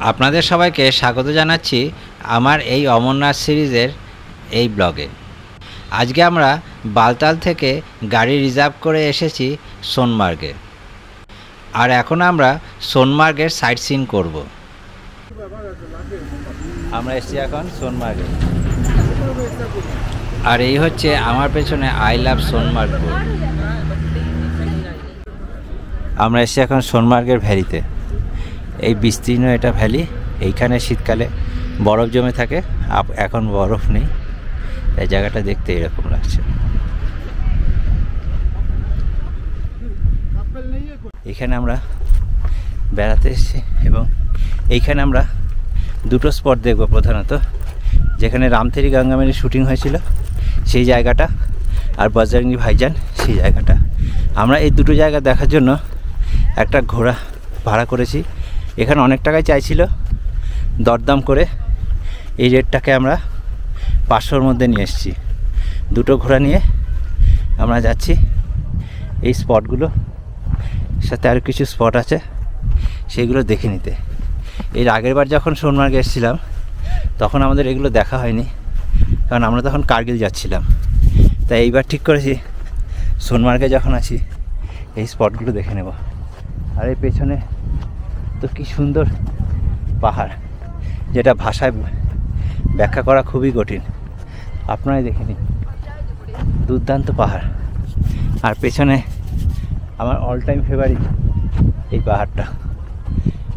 আপনাদের সবাইকে স্বাগত জানাচ্ছি আমার এই অমরনাথ সিরিজের এই ব্লগে। আজকে আমরা বালতাল থেকে গাড়ি রিজার্ভ করে এসেছি সোনমার্গে, আর এখন আমরা সোনমার্গের সাইট সিন করব। আমরা এসেছি এখন সোনমার্গে, আর এই হচ্ছে আমার পেছনে আই লাভ সোনমার্গ বোর্ড। আমরা এসেছি এখন সোনমার্গের ভ্যালিতে। এই বিস্তীর্ণ এটা ভ্যালি, এইখানে শীতকালে বরফ জমে থাকে, এখন বরফ নেই, এই জায়গাটা দেখতে এরকম লাগছে। এখানে আমরা বেড়াতে এসেছি এবং এইখানে আমরা দুটো স্পট দেখব প্রধানত, যেখানে রামতেরি গঙ্গামের শুটিং হয়েছিল সেই জায়গাটা, আর বজরঙ্গি ভাইজান সেই জায়গাটা। আমরা এই দুটো জায়গা দেখার জন্য একটা ঘোড়া ভাড়া করেছি। এখানে অনেক টাকায় চাইছিল, দরদাম করে এই রেটটাকে আমরা 500-র মধ্যে নিয়ে এসেছি। দুটো ঘোড়া নিয়ে আমরা যাচ্ছি এই স্পটগুলো, সাথে আরও কিছু স্পট আছে সেইগুলো দেখে নিতে। এর আগের বার যখন সোনমার্গে এসেছিলাম তখন আমাদের এগুলো দেখা হয়নি, কারণ আমরা তখন কার্গিল যাচ্ছিলাম। তাই এইবার ঠিক করেছি সোনমার্গে যখন আছি এই স্পটগুলো দেখে নেব। আর এই পেছনে তো কি সুন্দর পাহাড়, যেটা ভাষায় ব্যাখ্যা করা খুবই কঠিন। আপনারাই দেখে নিন, দুর্দান্ত পাহাড়। আর পেছনে আমার অল টাইম ফেভারিট এই পাহাড়টা,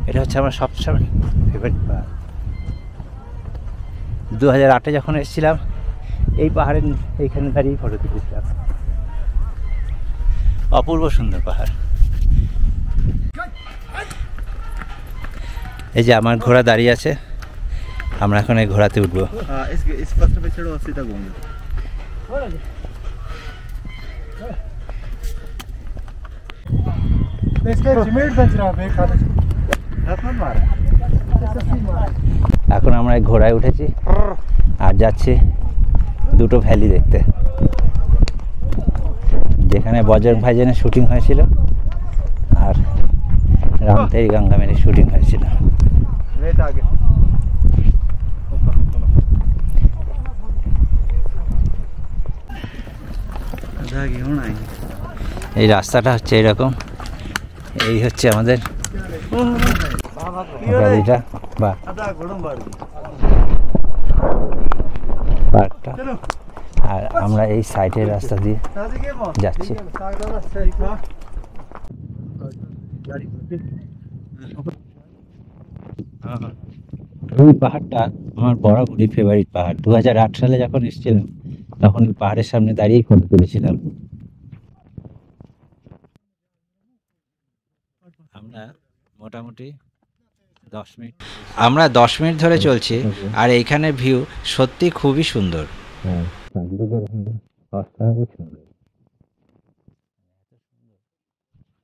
এটা হচ্ছে আমার সবসময় ফেভারিট পাহাড়। 2008-এ যখন এসেছিলাম এই পাহাড়ের এইখানে দাঁড়িয়ে ফটো তুলেছিলাম। অপূর্ব সুন্দর পাহাড়। এই যে আমার ঘোড়া দাঁড়িয়ে আছে, আমরা এখন এই ঘোড়াতে উঠবো। এখন আমরা এই ঘোড়ায় উঠেছি আর যাচ্ছি দুটো ভ্যালি দেখতে, যেখানে বজরং ভাইজানের শুটিং হয়েছিল আর রামতেরি গঙ্গামের শুটিং হয়েছিল। এই রাস্তাটা হচ্ছে এরকম, এই হচ্ছে আমাদের ভ্যালিটা বা পার্কটা, আর আমরা এই সাইডের রাস্তা দিয়ে যাচ্ছি। এই পাহাড়টা আমার বরাবরই ফেভারিট পাহাড়। 2008 সালে যখন এসেছিলাম তখন পাহাড়ের সামনে দাঁড়িয়েই ফটো তুলেছিলাম। আমরা মোটামুটি 10 মিনিট ধরে চলছি, আর এইখানে ভিউ সত্যি খুবই সুন্দর।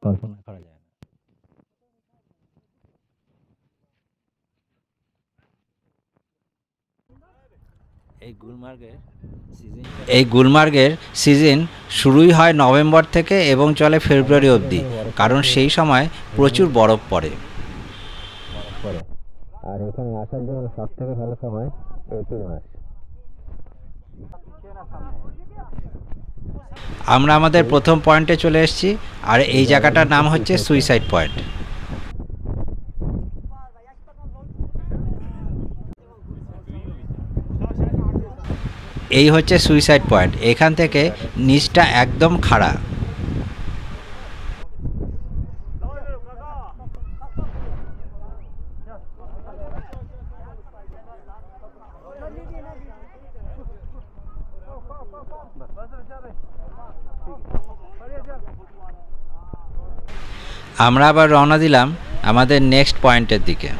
কল্পনা করা যায় না। এই গুলমার্গের সিজন শুরুই হয় নভেম্বর থেকে এবং চলে ফেব্রুয়ারি অবধি, কারণ সেই সময় প্রচুর বরফ পড়ে। আর এখানে আসার জন্য সব থেকে ভালো সময় এপ্রিল মাস। আমরা আমাদের প্রথম পয়েন্টে চলে এসেছি, আর এই জায়গাটার নাম হচ্ছে সুইসাইড পয়েন্ট। এই হচ্ছে সুইসাইড পয়েন্ট, এখান থেকে নিচটা একদম খাড়া। আমরা আবার রওনা দিলাম আমাদের নেক্সট পয়েন্টের দিকে।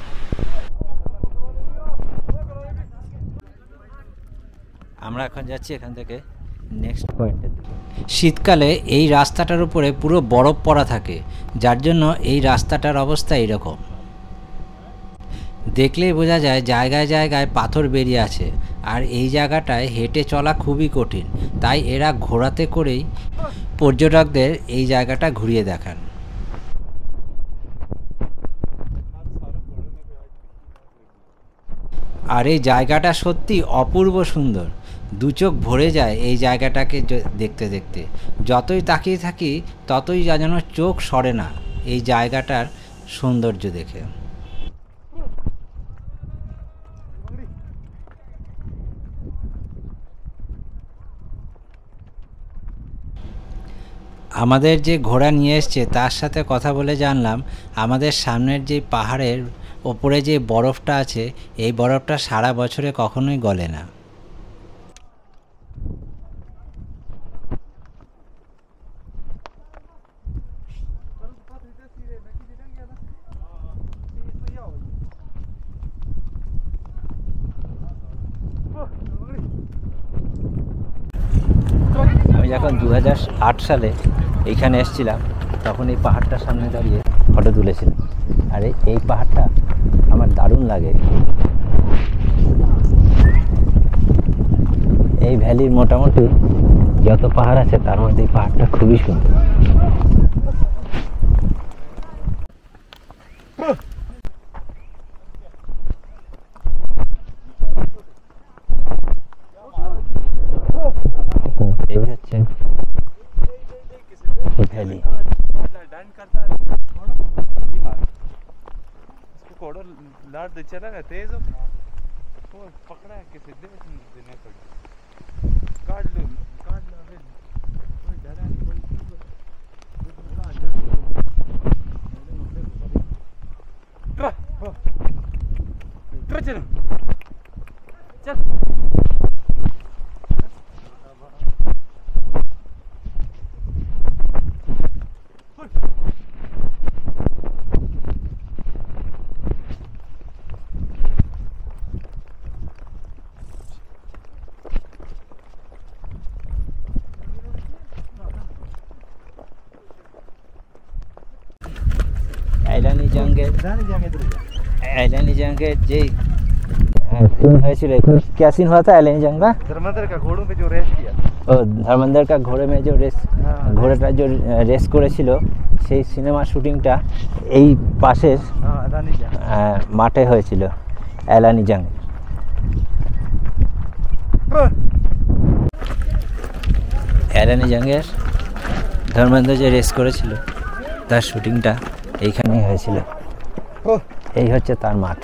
আমরা এখন যাচ্ছি এখান থেকে নেক্সট পয়েন্টের দিকে। শীতকালে এই রাস্তাটার উপরে পুরো বরফ পড়া থাকে, যার জন্য এই রাস্তাটার অবস্থা এরকম। দেখলেই বোঝা যায় জায়গায় জায়গায় পাথর বেরিয়ে আছে, আর এই জায়গাটায় হেঁটে চলা খুবই কঠিন। তাই এরা ঘোড়াতে করেই পর্যটকদের এই জায়গাটা ঘুরিয়ে দেখান। আর এই জায়গাটা সত্যি অপূর্ব সুন্দর, দু চোখ ভরে যায় এই জায়গাটাকে দেখতে দেখতে। যতই তাকিয়ে থাকি ততই যেন চোখ সরে না এই জায়গাটার সৌন্দর্য দেখে। আমাদের যে ঘোড়া নিয়ে এসছে তার সাথে কথা বলে জানলাম আমাদের সামনের যে পাহাড়ের ওপরে যে বরফটা আছে এই বরফটা সারা বছরে কখনোই গলে না। আমি যখন 2008 সালে এইখানে এসেছিলাম তখন এই পাহাড়টার সামনে দাঁড়িয়ে ফটো তুলেছিলাম। আর এই পাহাড়টা আমার দারুণ লাগে। এই ভ্যালির মোটামুটি যত পাহাড় আছে তার মধ্যে এই পাহাড়টা খুবই সুন্দর। এই হচ্ছে ভ্যালি। एलानी जंग के जे सीन হয়েছিল এখন क्या सीन हुआ था एलानी जंग का? धर्मेंद्र का घोड़ों पे जो रेस किया। ও ধর্মেন্দ্র का ঘোড়ে में जो रेस ঘোড়াটা যে রেস করেছিল সেই সিনেমা শুটিংটা এই পাশের মাঠে হয়েছিল এলানি জং। এলানি জংয়ের ধর্মেন্দ্র যে রেস করেছিল তার শুটিংটা এইখানেই হয়েছিল। এই হচ্ছে তার মাঠ।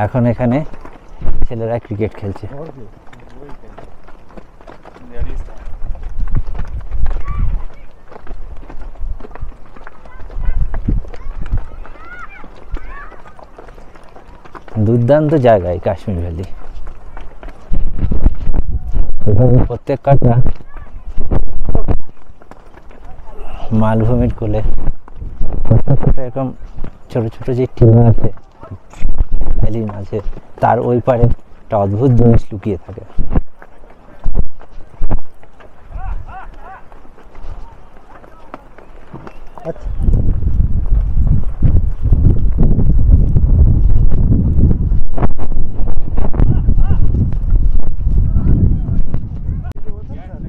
এখন এখানে ছেলেরা ক্রিকেট খেলছে। দুর্দান্ত জায়গায় কাশ্মীর ভ্যালি। প্রত্যেক কাটা মালভূমির কোলে প্রত্যেকটা এরকম ছোট ছোট যে টিলা আছে ভ্যালির মাঝে তার ওই পারে একটা অদ্ভুত জিনিস লুকিয়ে থাকে।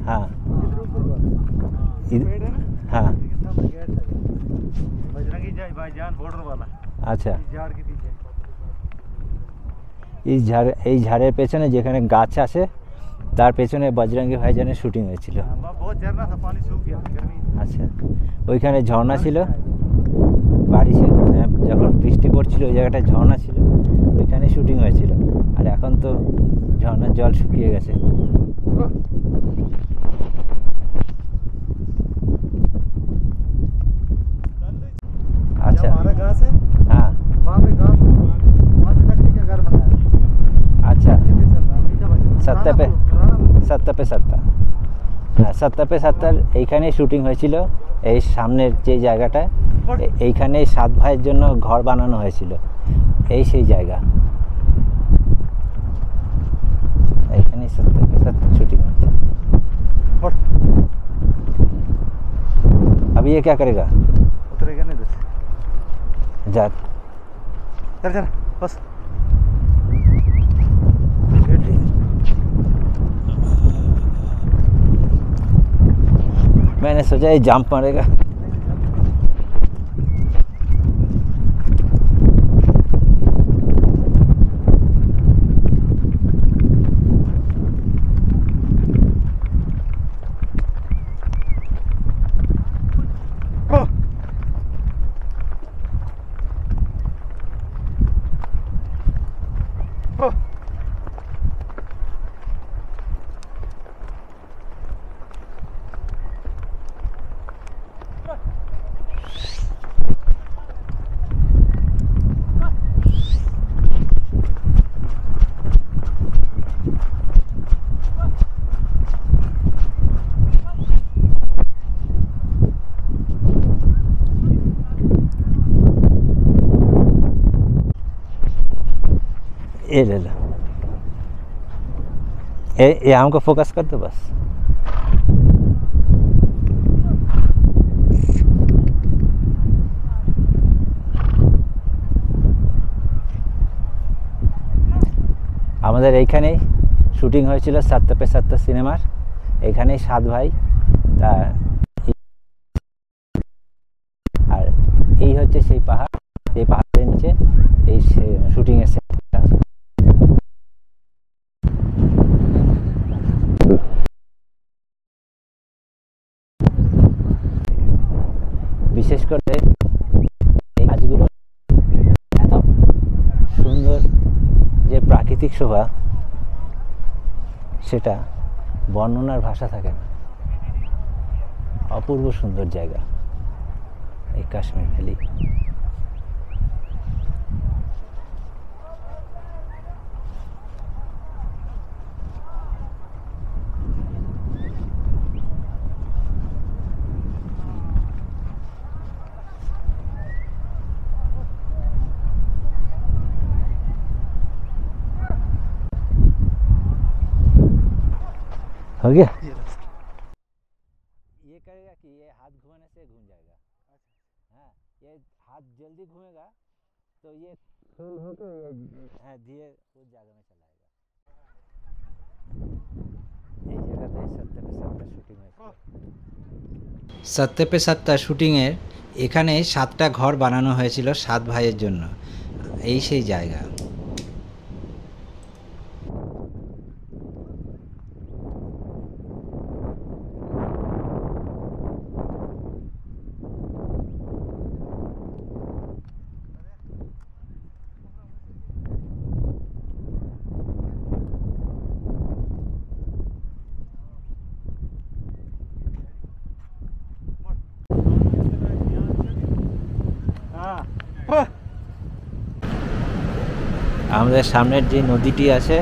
हाँ हाँ बजरंगी भाईजान बॉर्डर वाला। अच्छा झाड़ के पीछे এই ঝাড়ের পেছনে যেখানে গাছ আছে তার পেছনে বজরঙ্গী ভাইজানের শুটিং হয়েছিল। बहुत झरना था, पानी सूख गया गर्मी। আচ্ছা ওইখানে ঝর্ণা ছিল, বাড়ি যখন বৃষ্টি পড়ছিল ওই জায়গাটায় ঝর্ণা ছিল, ওইখানে শুটিং হয়েছিল। আর এখন তো ঝর্ণার জল শুকিয়ে গেছে। अच्छा हमारा घास है, हाँ वहाँ पे घास, वहाँ पे लकड़ी का घर बनाया है। अच्छा सत्ता पे सत्तर এইখানেই শুটিং হয়েছিল। এই সামনের যে জায়গাটায় এইখানেই 7 ভাইয়ের জন্য ঘর বানানো হয়েছিল। এই সেই জায়গা, এইখানেই 70 पे 70 শুটিং হয়েছে। अभी ये क्या करेगा? उतरेगा नहीं, जा चल चल बस। मैंने सोचा ये जंप मारेगा। ये ले लो, ये हमको फोकस कर दो बस। আমাদের এইখানেই শুটিং হয়েছিল 7 पे 7 সিনেমার, এখানেই 7 ভাই। তা আর এই হচ্ছে সেই পাহাড়, এই পাহাড়ের নিচে এই শুটিং এর সেটটা। বিশেষ করে এই গাছগুলো এত সুন্দর যে প্রাকৃতিক শোভা, সেটা বর্ণনার ভাষা থাকে না। অপূর্ব সুন্দর জায়গা এই কাশ্মীর ভ্যালি। हो गया? ये करेगा कि ये हाथ घुमाने से घूम जाएगा। हाँ, ये हाथ जल्दी घूमेगा तो ये फुल होकर धीरे उस जगह में चला आएगा। এই জায়গাতে 7 पे 7 শুটিং হয়েছে। 7 पे 7 শুটিংয়ের এখানে 7টা ঘর বানানো হয়েছিল 7 ভাইয়ের জন্য। এই সেই জায়গা। আমাদের সামনের যে নদীটি আছে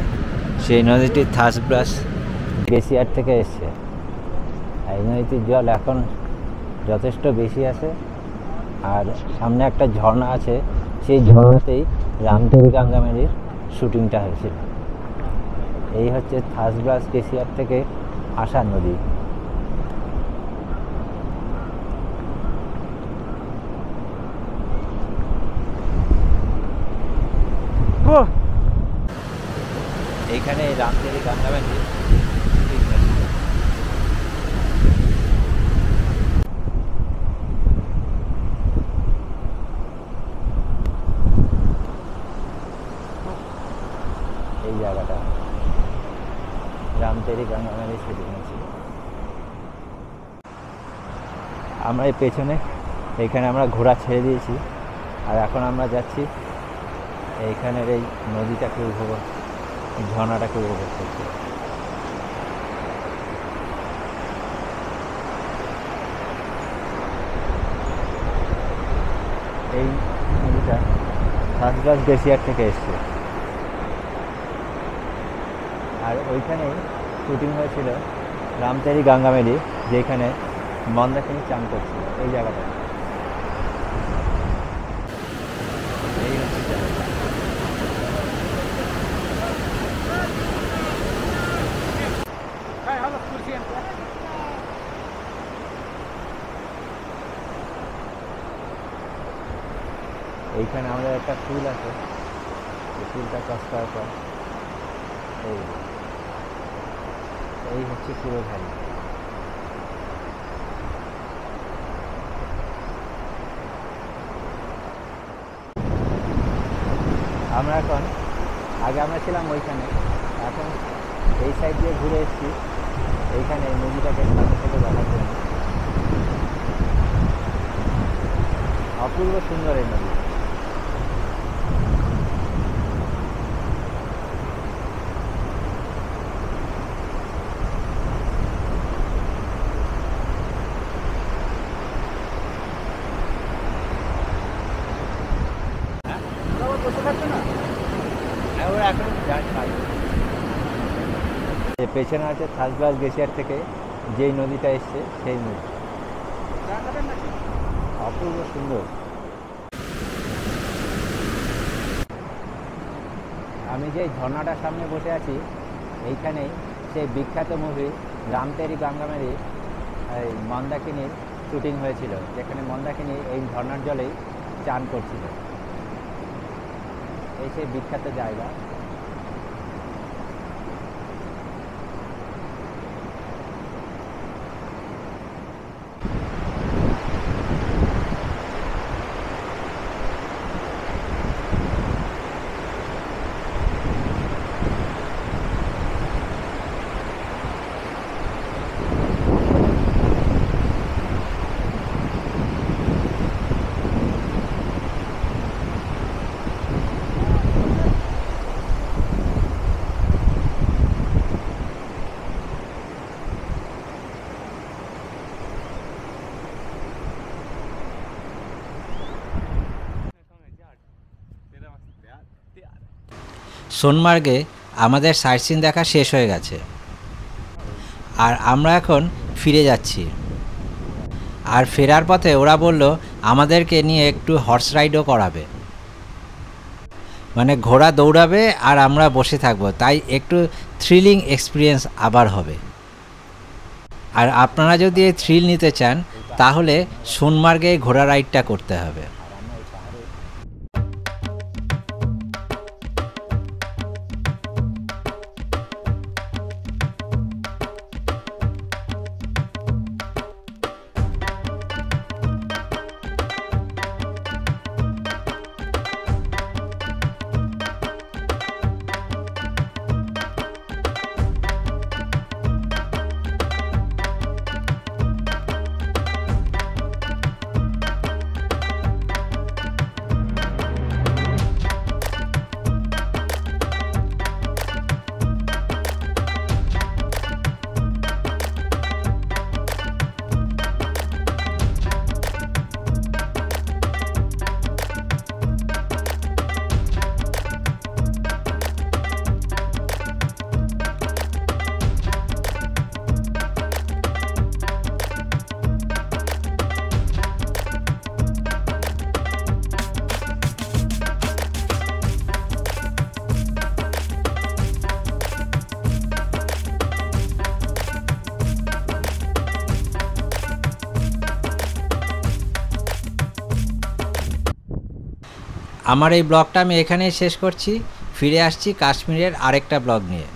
সেই নদীটি থাসব্রাস গ্লেসিয়ার থেকে এসছে। এই নদীটির জল এখন যথেষ্ট বেশি আছে, আর সামনে একটা ঝর্ণা আছে, সেই ঝর্ণাতেই রামদেবী গাঙ্গামেরির শুটিংটা হয়েছিল। এই হচ্ছে থাসব্রাস গ্লেসিয়ার থেকে আসা নদী। এইখানে রামদেবী গাঙ্গামেরি এই জায়গাটা রামদেবী গাঙ্গামেরি শুটিং হয়েছিল। আমরা এই পেছনে এইখানে আমরা ঘোড়া ছেড়ে দিয়েছি, আর এখন আমরা যাচ্ছি এইখানের এই নদীটাকে উপভোগ, ঝর্ণাটাকে উপভোগ করতে। এই নদীটা থাসব্রাস গ্লেসিয়ার থেকে এসছে, আর ওইখানেই শুটিং হয়েছিল রামদেবী গাঙ্গামেরি, যেখানে মন্দাকিনী চান করছিল এই জায়গাটা। এই হচ্ছে জায়গাটা। এইখানে আমাদের একটা ফুল আছে, এই ফুলটা ক্রস করার পর এই হচ্ছে পুরো ভ্যালি। আমরা এখন আগে আমরা ছিলাম ওইখানে, এখন এই সাইড দিয়ে ঘুরে এসেছি এইখানে এই নদীটাকে সামনে থেকে দেখার জন্য। অপূর্ব সুন্দর এই নদী। বসে থাকবে না? ওরা এখন পেছনে আছে থাসবাস গ্লেশিয়ার থেকে যেই নদীটা এসছে সেই নদী। অপূর্ব সুন্দর। আমি যে ঝর্ণাটার সামনে বসে আছি এইখানেই সেই বিখ্যাত মুভি রাম তেরি গঙ্গা মেলি এই মন্দাকিনীর শুটিং হয়েছিল, যেখানে মন্দাকিনী এই ঝর্ণার জলেই চান করছিল। এই সেই বিখ্যাত জায়গা। সোনমার্গে আমাদের সাইট সিন দেখা শেষ হয়ে গেছে, আর আমরা এখন ফিরে যাচ্ছি। আর ফেরার পথে ওরা বলল আমাদেরকে নিয়ে একটু হর্স রাইডও করাবে, মানে ঘোড়া দৌড়াবে আর আমরা বসে থাকবো, তাই একটু থ্রিলিং এক্সপিরিয়েন্স আবার হবে। আর আপনারা যদি এই থ্রিল নিতে চান তাহলে সোনমার্গে ঘোড়া রাইডটা করতে হবে। আমার এই ব্লগটা আমি এখানেই শেষ করছি। ফিরে আসছি কাশ্মীরের আরেকটা ব্লগ নিয়ে।